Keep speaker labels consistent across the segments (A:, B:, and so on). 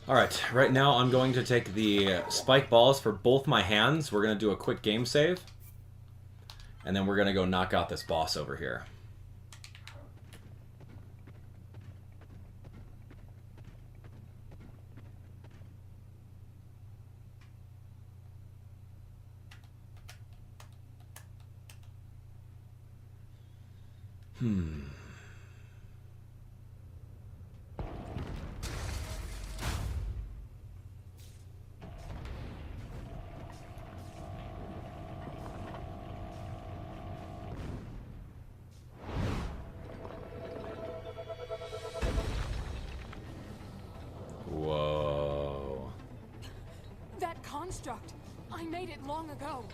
A: Alright, right now I'm going to take the spike balls for both my hands. We're going to do a quick game save. And then we're going to go knock out this boss over here. Whoa.
B: That construct! I made it long ago!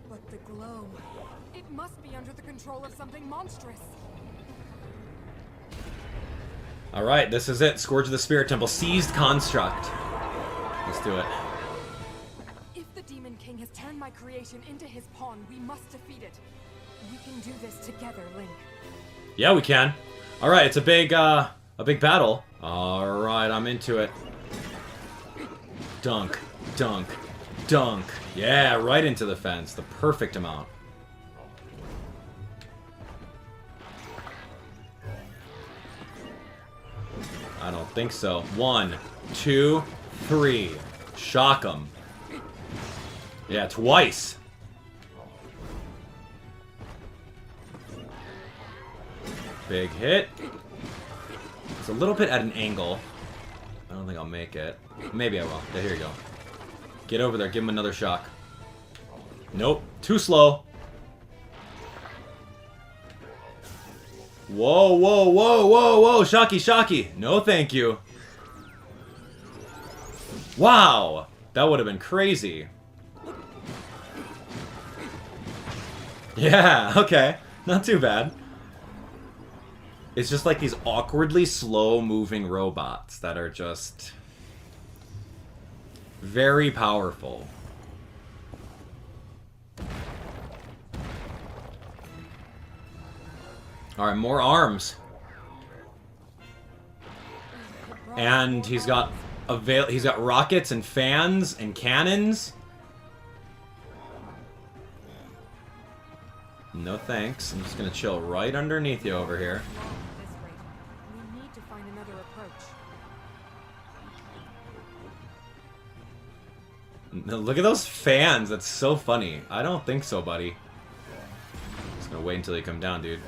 B: But the glow... It must be under the control of something monstrous.
A: Alright, this is it. Scourge of the Spirit Temple. Seized construct. Let's do it.
B: If the Demon King has turned my creation into his pawn, we must defeat it. We can do this together, Link.
A: Yeah, we can. Alright, it's a big battle. Alright, I'm into it. Dunk, dunk, dunk. Yeah, right into the fence. The perfect amount. I don't think so. 1, 2, 3. Shock him. Yeah, twice. Big hit. It's a little bit at an angle. I don't think I'll make it. Maybe I will. Yeah, here you go. Get over there. Give him another shock. Nope. Too slow. Whoa, whoa, whoa, whoa, whoa. Shocky, shocky. No, thank you. Wow. That would have been crazy. Yeah, okay. Not too bad. It's just like these awkwardly slow-moving robots that are just very powerful. Alright, more arms. And he's got rockets and fans and cannons. No thanks. I'm just gonna chill right underneath you over here.
B: We need to find another approach.
A: Look at those fans. That's so funny. I don't think so, buddy. Just gonna wait until you come down, dude.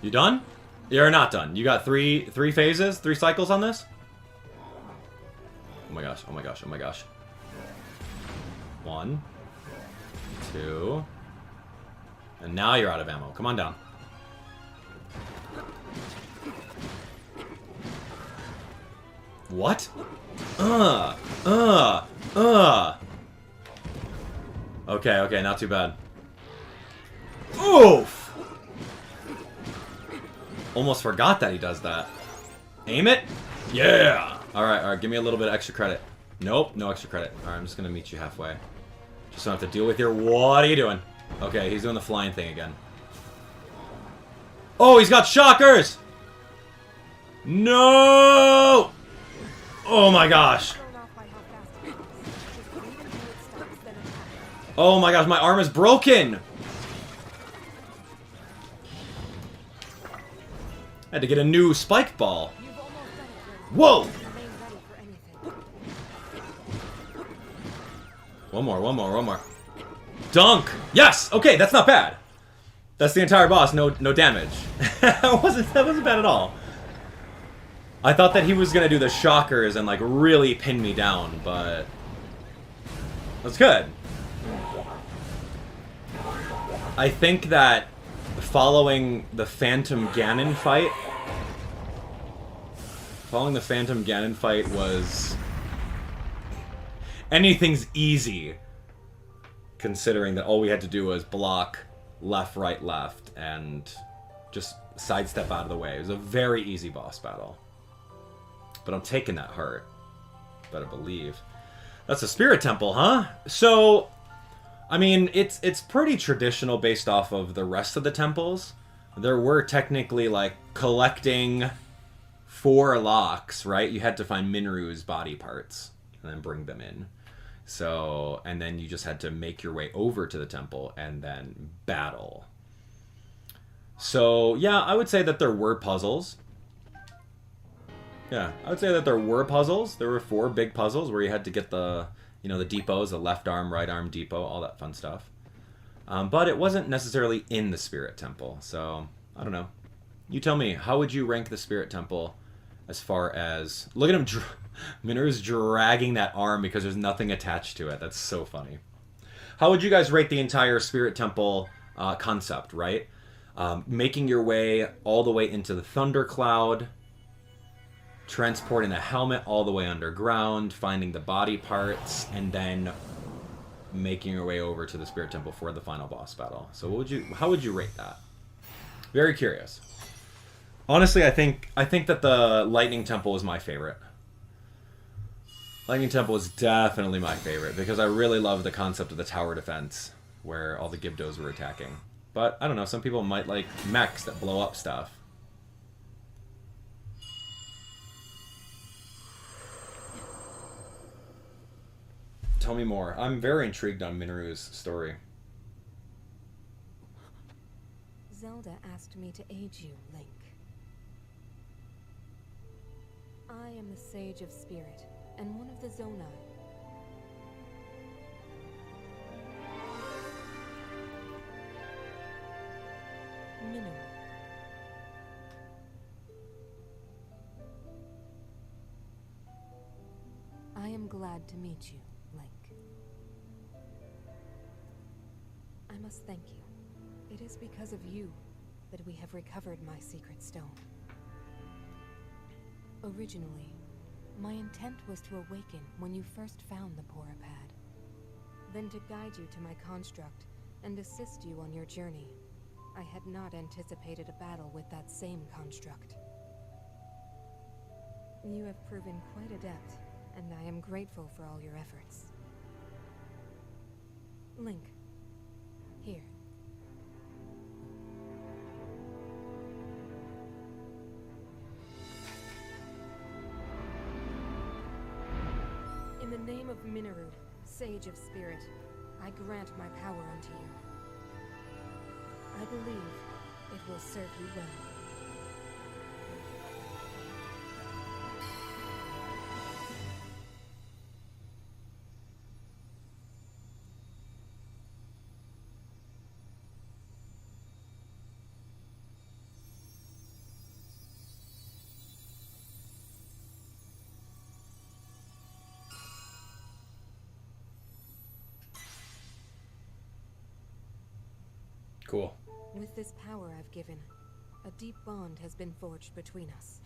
A: You done? You're not done. You got three phases, 3 cycles on this? Oh my gosh, oh my gosh, oh my gosh. 1, 2, and now you're out of ammo. Come on down. What? Okay, okay, not too bad. Oof! Almost forgot that he does that. Aim it? Yeah! Alright, alright, give me a little bit of extra credit. Nope, no extra credit. Alright, I'm just gonna meet you halfway. Just don't have to deal with your... What are you doing? Okay, he's doing the flying thing again. Oh, he's got shockers! No! Oh my gosh. Oh my gosh, my arm is broken! I had to get a new spike ball. Whoa! One more, one more, one more. Dunk! Yes! Okay, that's not bad. That's the entire boss, no damage. that wasn't bad at all. I thought that he was gonna do the shockers and like really pin me down, but that's good. I think that following the Phantom Ganon fight was... Anything's easy, considering that all we had to do was block left, right, left, and just sidestep out of the way. It was a very easy boss battle. But I'm taking that heart. Better believe. That's a Spirit Temple, huh? So, I mean, it's pretty traditional based off of the rest of the temples. there were technically like collecting 4 locks, right? You had to find Minoru's body parts and then bring them in. So, and then you just had to make your way over to the temple and then battle. So, yeah, I would say that there were puzzles. Yeah, I would say that there were puzzles. There were 4 big puzzles where you had to get the, the depots, the left arm, right arm depot, all that fun stuff. But it wasn't necessarily in the Spirit Temple. So, I don't know. You tell me, how would you rank the Spirit Temple as far as... Look at him. Minoru's dragging that arm because there's nothing attached to it. That's so funny. How would you guys rate the entire Spirit Temple concept, right? Making your way all the way into the Thundercloud, transporting the helmet all the way underground, finding the body parts, and then making your way over to the Spirit Temple for the final boss battle. So how would you rate that? Very curious. Honestly, I think that the Lightning Temple is my favorite. Lightning Temple is definitely my favorite because I really love the concept of the tower defense where all the Gibdos were attacking. But, I don't know, some people might like mechs that blow up stuff. Tell me more. I'm very intrigued on Minoru's story.
B: Zelda asked me to aid you, Link. I am the Sage of Spirit, and one of the Zonai. Minoru. I am glad to meet you, Link. I must thank you. It is because of you that we have recovered my secret stone. Originally, my intent was to awaken when you first found the Porapad, then to guide you to my construct and assist you on your journey. I had not anticipated a battle with that same construct. You have proven quite adept, and I am grateful for all your efforts. Link, here. In the name of Minoru, Sage of Spirit, I grant my power unto you. I believe it will serve you well.
A: Cool.
B: With this power I've given, a deep bond has been forged between us.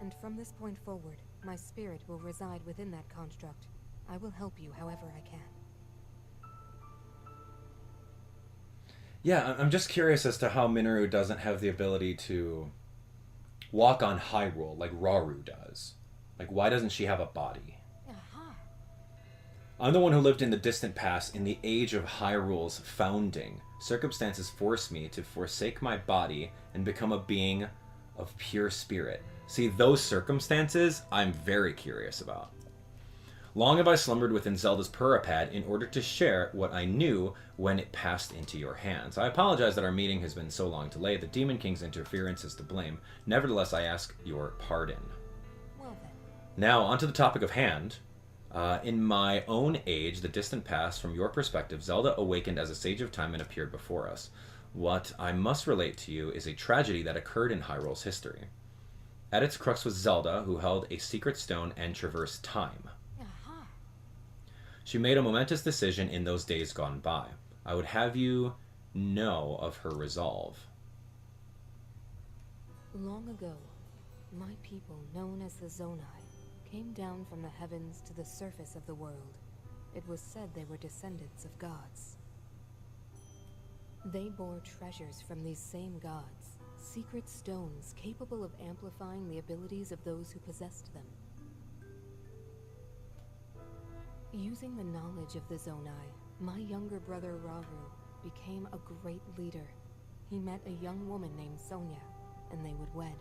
B: And from this point forward, my spirit will reside within that construct. I will help you however I can.
A: Yeah, I'm just curious as to how Minoru doesn't have the ability to walk on Hyrule like Rauru does. Like, why doesn't she have a body? I'm the one who lived in the distant past in the age of Hyrule's founding. Circumstances forced me to forsake my body and become a being of pure spirit. See, those circumstances I'm very curious about. Long have I slumbered within Zelda's Purapad in order to share what I knew when it passed into your hands. I apologize that our meeting has been so long delayed. The Demon King's interference is to blame. Nevertheless, I ask your pardon.
B: Well then.
A: Now, onto the topic of hand. In my own age, the distant past, from your perspective, Zelda awakened as a Sage of Time and appeared before us. What I must relate to you is a tragedy that occurred in Hyrule's history. At its crux was Zelda, who held a secret stone and traversed time. She made a momentous decision in those days gone by. I would have you know of her resolve.
B: Long ago, my people, known as the Zonai, came down from the heavens to the surface of the world. It was said they were descendants of gods. They bore treasures from these same gods, secret stones capable of amplifying the abilities of those who possessed them. Using the knowledge of the Zonai, my younger brother Rauru became a great leader. he met a young woman named Sonia, and they would wed.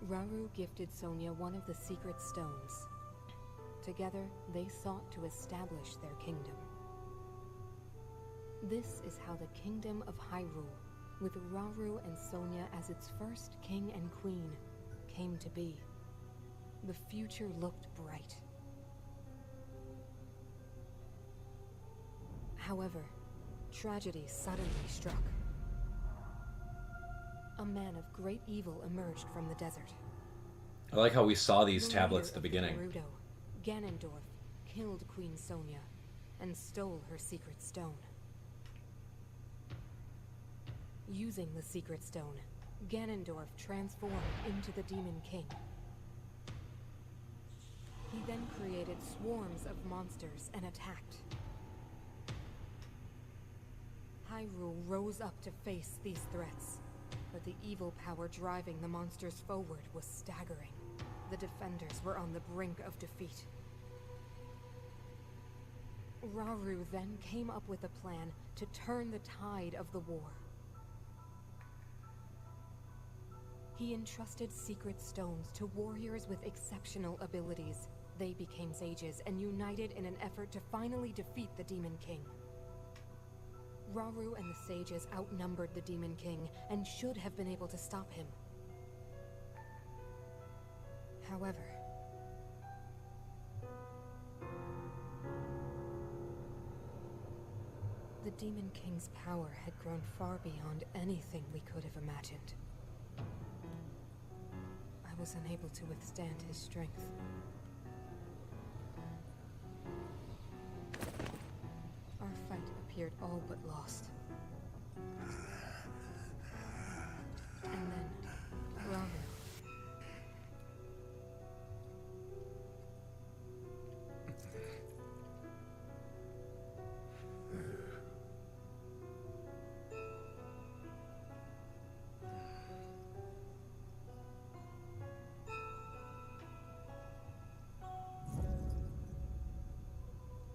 B: Rauru gifted Sonia one of the secret stones. Together, they sought to establish their kingdom. This is how the Kingdom of Hyrule, with Rauru and Sonia as its first king and queen, came to be. The future looked bright. However, tragedy suddenly struck. A man of great evil emerged from the desert.
A: I like how we saw these
B: The
A: tablets at the
B: leader of
A: beginning.
B: Gerudo, Ganondorf, killed Queen Sonia and stole her secret stone. Using the secret stone, Ganondorf transformed into the Demon King. He then created swarms of monsters and attacked. Hyrule rose up to face these threats, but the evil power driving the monsters forward was staggering. The defenders were on the brink of defeat. Rauru then came up with a plan to turn the tide of the war. He entrusted secret stones to warriors with exceptional abilities. They became sages and united in an effort to finally defeat the Demon King. Rauru and the sages outnumbered the Demon King and should have been able to stop him. However, the Demon King's power had grown far beyond anything we could have imagined. I was unable to withstand his strength. Our fight appeared all but lost. And then, Rauru.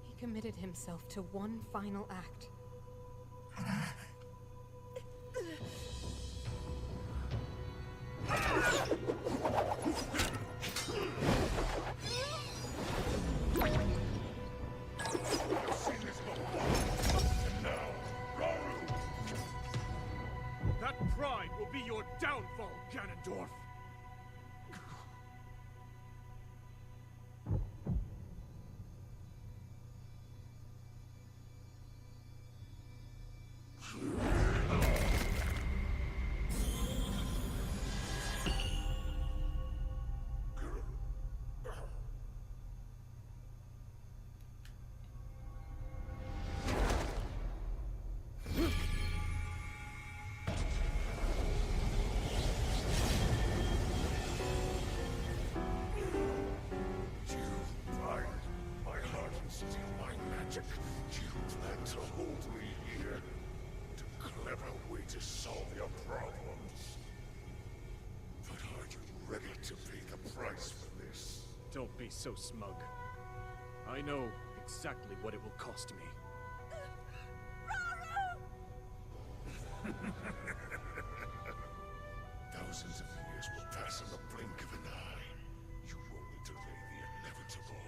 B: He committed himself to one final act.
C: That pride will be your downfall, Ganondorf!
D: You plan to hold me here? It's a clever way to solve your problems. But are you ready to pay the price for this?
C: Don't be so smug. I know exactly what it will cost me.
D: Thousands of years will pass in the blink of an eye. You only delay the inevitable.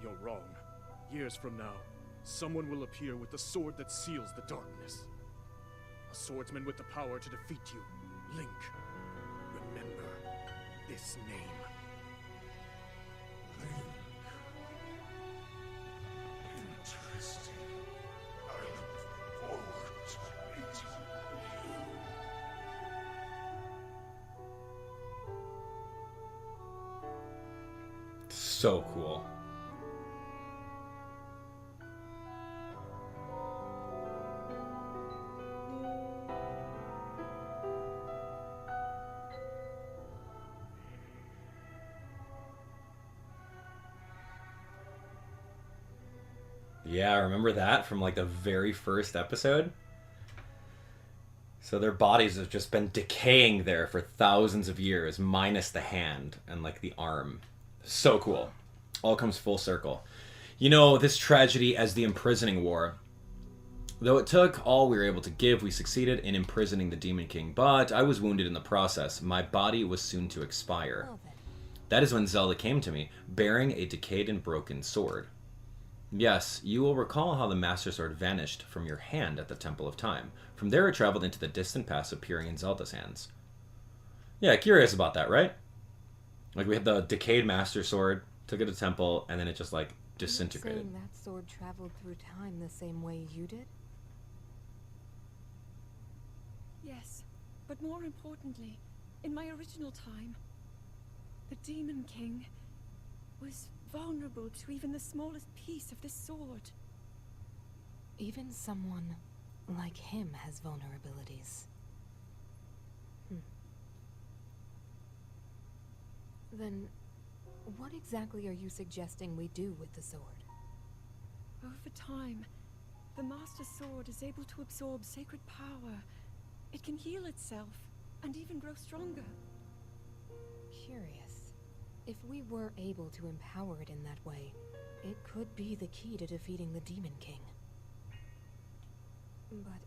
C: You're wrong. Years from now, someone will appear with the sword that seals the darkness. A swordsman with the power to defeat you. Link. Remember this name.
D: Link. Interesting. I look forward to meeting you.
A: So cool. Yeah, remember that from like the very first episode? So their bodies have just been decaying there for thousands of years, minus the hand and like the arm. So cool. All comes full circle. You know, this tragedy as the imprisoning war, Though it took all we were able to give, we succeeded in imprisoning the Demon King, but I was wounded in the process. My body was soon to expire.
B: Well then,
A: That is when Zelda came to me, bearing a decayed and broken sword. Yes, you will recall how the Master Sword vanished from your hand at the Temple of Time. From there it traveled into the distant past, appearing in Zelda's hands. Yeah, curious about that, right? Like, we had the decayed Master Sword, took it to the temple, and then it just, like, disintegrated.
B: Are you saying that sword traveled through time the same way you did?
E: Yes, but more importantly, in my original time, the Demon King was vulnerable to even the smallest piece of this sword.
B: Even someone like him has vulnerabilities. Then, what exactly are you suggesting we do with the sword?
E: Over time, the Master Sword is able to absorb sacred power. It can heal itself, and even grow stronger.
B: Curious. If we were able to empower it in that way, it could be the key to defeating the Demon King. But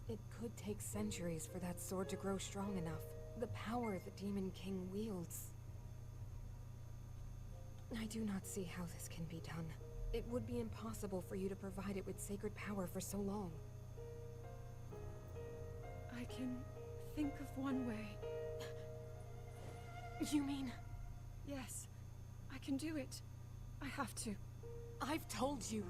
B: it could take centuries for that sword to grow strong enough. The power the Demon King wields. I do not see how this can be done. It would be impossible for you to provide it with sacred power for so long.
E: I can think of one way.
B: You mean?
E: Yes, I can do it. I have to.
B: I've told you.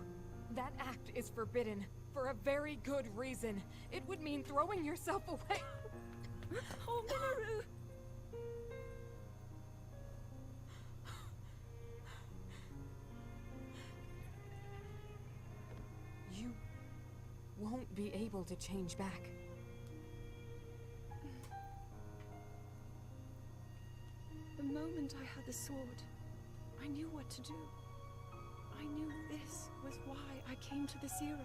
B: That act is forbidden. For a very good reason. It would mean throwing yourself away.
E: Oh, Minoru!
B: You won't be able to change back.
E: The moment I had the sword, I knew what to do. I knew this was why I came to this era.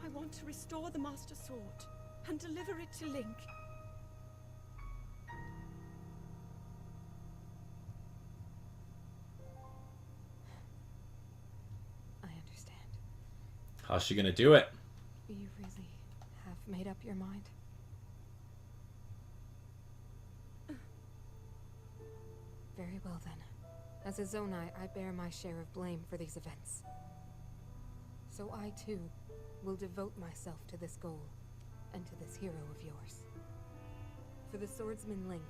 E: I want to restore the Master Sword and deliver it to Link.
B: I understand.
A: How's she gonna do it?
B: You really have made up your mind? Very well then. As a Zonai, I bear my share of blame for these events. So I too will devote myself to this goal and to this hero of yours. For the swordsman Link,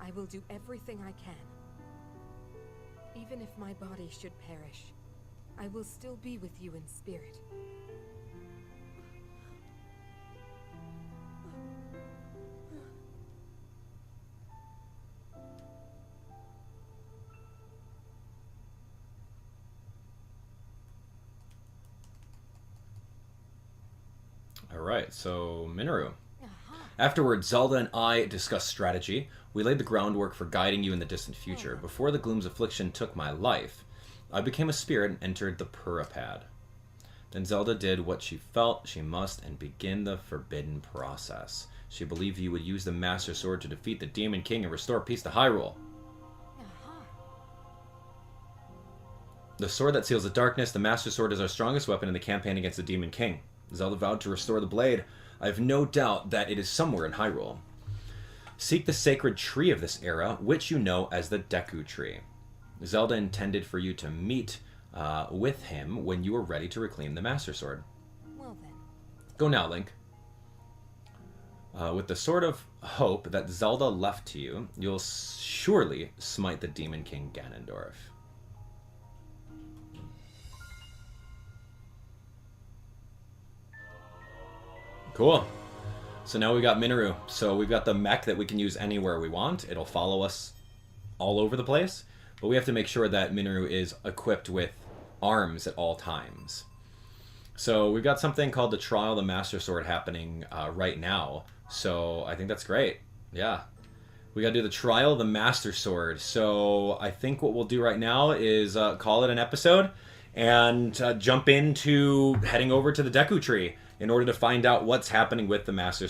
B: I will do everything I can. Even if my body should perish, I will still be with you in spirit.
A: Alright, so Minoru. Afterwards, Zelda and I discussed strategy. We laid the groundwork for guiding you in the distant future. Before the Gloom's affliction took my life, I became a spirit and entered the Purapad. Then Zelda did what she felt she must and begin the forbidden process. She believed you would use the Master Sword to defeat the Demon King and restore peace to Hyrule. The sword that seals the darkness, the Master Sword is our strongest weapon in the campaign against the Demon King. Zelda vowed to restore the blade. I have no doubt that it is somewhere in Hyrule. Seek the sacred tree of this era, which you know as the Deku Tree. Zelda intended for you to meet with him when you are ready to reclaim the Master Sword.
B: Well then.
A: Go now, Link. With the Sword of Hope that Zelda left to you, you'll surely smite the Demon King Ganondorf. Cool. So now we got Minoru. So we've got the mech that we can use anywhere we want. It'll follow us all over the place. But we have to make sure that Minoru is equipped with arms at all times. So we've got something called the Trial of the Master Sword happening right now. So I think that's great. Yeah. We got to do the Trial of the Master Sword. So I think what we'll do right now is call it an episode and jump into heading over to the Deku Tree in order to find out what's happening with the Master